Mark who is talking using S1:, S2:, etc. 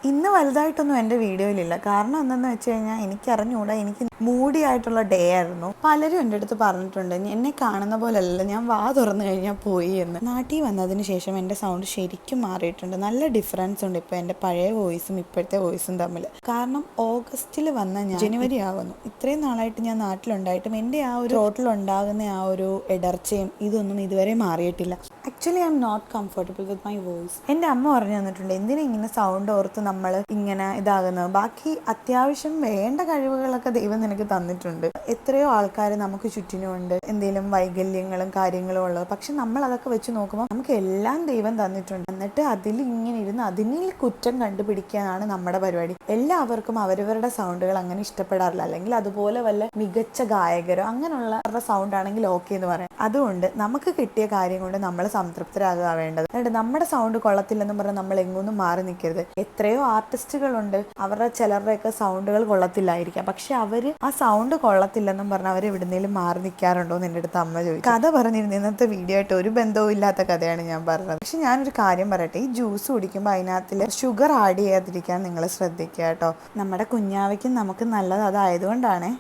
S1: ഇന്ന് വലുതായിട്ടൊന്നും എൻ്റെ വീഡിയോയിലില്ല. കാരണം എന്തെന്ന് വെച്ച് കഴിഞ്ഞാൽ എനിക്കറിഞ്ഞുകൂടാ, എനിക്ക് മൂഡി ആയിട്ടുള്ള ഡേ ആയിരുന്നു. പലരും എൻ്റെ അടുത്ത് പറഞ്ഞിട്ടുണ്ട് എന്നെ കാണുന്ന പോലെയല്ല, ഞാൻ വാ തുറന്നു കഴിഞ്ഞാൽ പോയി എന്ന്. നാട്ടിൽ വന്നതിന് ശേഷം എൻ്റെ സൗണ്ട് ശരിക്കും മാറിയിട്ടുണ്ട്. നല്ല ഡിഫറൻസ് ഉണ്ട് ഇപ്പോൾ എൻ്റെ പഴയ വോയിസും ഇപ്പോഴത്തെ വോയിസും തമ്മിൽ. കാരണം ഓഗസ്റ്റിൽ വന്ന ഞാൻ ജനുവരി ആകുന്നു. ഇത്രയും നാളായിട്ട് ഞാൻ നാട്ടിലുണ്ടായിട്ടും എൻ്റെ ആ ഒരു റോട്ടിലുണ്ടാകുന്ന ആ ഒരു ഇടർച്ചയും ഇതൊന്നും ഇതുവരെ മാറിയിട്ടില്ല. Actually I'm not comfortable with my voice. എൻ്റെ അമ്മ പറഞ്ഞു തന്നിട്ടുണ്ട് എന്തിനാ ഇങ്ങനെ സൗണ്ട് ഓർത്ത് നമ്മൾ ഇങ്ങനെ ഇതാകുന്നത്. ബാക്കി അത്യാവശ്യം വേണ്ട കഴിവുകളൊക്കെ ദൈവം നിനക്ക് തന്നിട്ടുണ്ട്. എത്രയോ ആൾക്കാർ നമുക്ക് ചുറ്റിനുമുണ്ട് എന്തെങ്കിലും വൈകല്യങ്ങളും കാര്യങ്ങളും ഉള്ളത്. പക്ഷെ നമ്മൾ അതൊക്കെ വെച്ച് നോക്കുമ്പോൾ നമുക്ക് എല്ലാം ദൈവം തന്നിട്ടുണ്ട്. എന്നിട്ട് അതിൽ ഇങ്ങനെ ഇരുന്ന് അതിനിൽ കുറ്റം കണ്ടുപിടിക്കാനാണ് നമ്മുടെ പരിപാടി. എല്ലാവർക്കും അവരവരുടെ സൗണ്ടുകൾ അങ്ങനെ ഇഷ്ടപ്പെടാറില്ല. അല്ലെങ്കിൽ അതുപോലെ വല്ല മികച്ച ഗായകരോ അങ്ങനെയുള്ള സൗണ്ട് ആണെങ്കിൽ ഓക്കെ എന്ന് പറയാം. അതുകൊണ്ട് നമുക്ക് കിട്ടിയ കാര്യം കൊണ്ട് നമ്മൾ സംതൃപ്തരാകുക വേണ്ടത്. എന്നിട്ട് നമ്മുടെ സൗണ്ട് കൊള്ളത്തില്ലെന്നും പറഞ്ഞാൽ നമ്മൾ എങ്ങൊന്നും മാറി നിൽക്കരുത്. എത്രയോ ആർട്ടിസ്റ്റുകളുണ്ട്, അവരുടെ ചിലരുടെയൊക്കെ സൗണ്ടുകൾ കൊള്ളത്തില്ലായിരിക്കാം, പക്ഷെ അവർ ആ സൗണ്ട് കൊള്ളത്തില്ലെന്നും പറഞ്ഞാൽ അവർ എവിടുന്നേലും മാറി നിൽക്കാറുണ്ടോ എന്ന് എൻ്റെ അടുത്ത് അമ്മ ചോദിച്ചു. കഥ പറഞ്ഞിരുന്നു. ഇന്നത്തെ വീഡിയോ ആയിട്ട് ഒരു ബന്ധവും ഇല്ലാത്ത കഥയാണ് ഞാൻ പറഞ്ഞത്. പക്ഷെ ഞാനൊരു കാര്യം പറയട്ടെ, ഈ ജ്യൂസ് കുടിക്കുമ്പോൾ അതിനകത്തിൽ ഷുഗർ ആഡ് ചെയ്യാതിരിക്കാൻ നിങ്ങൾ ശ്രദ്ധിക്കുക കേട്ടോ. നമ്മുടെ കുഞ്ഞാവയ്ക്കും നമുക്ക് നല്ലത് അതായതുകൊണ്ടാണ്.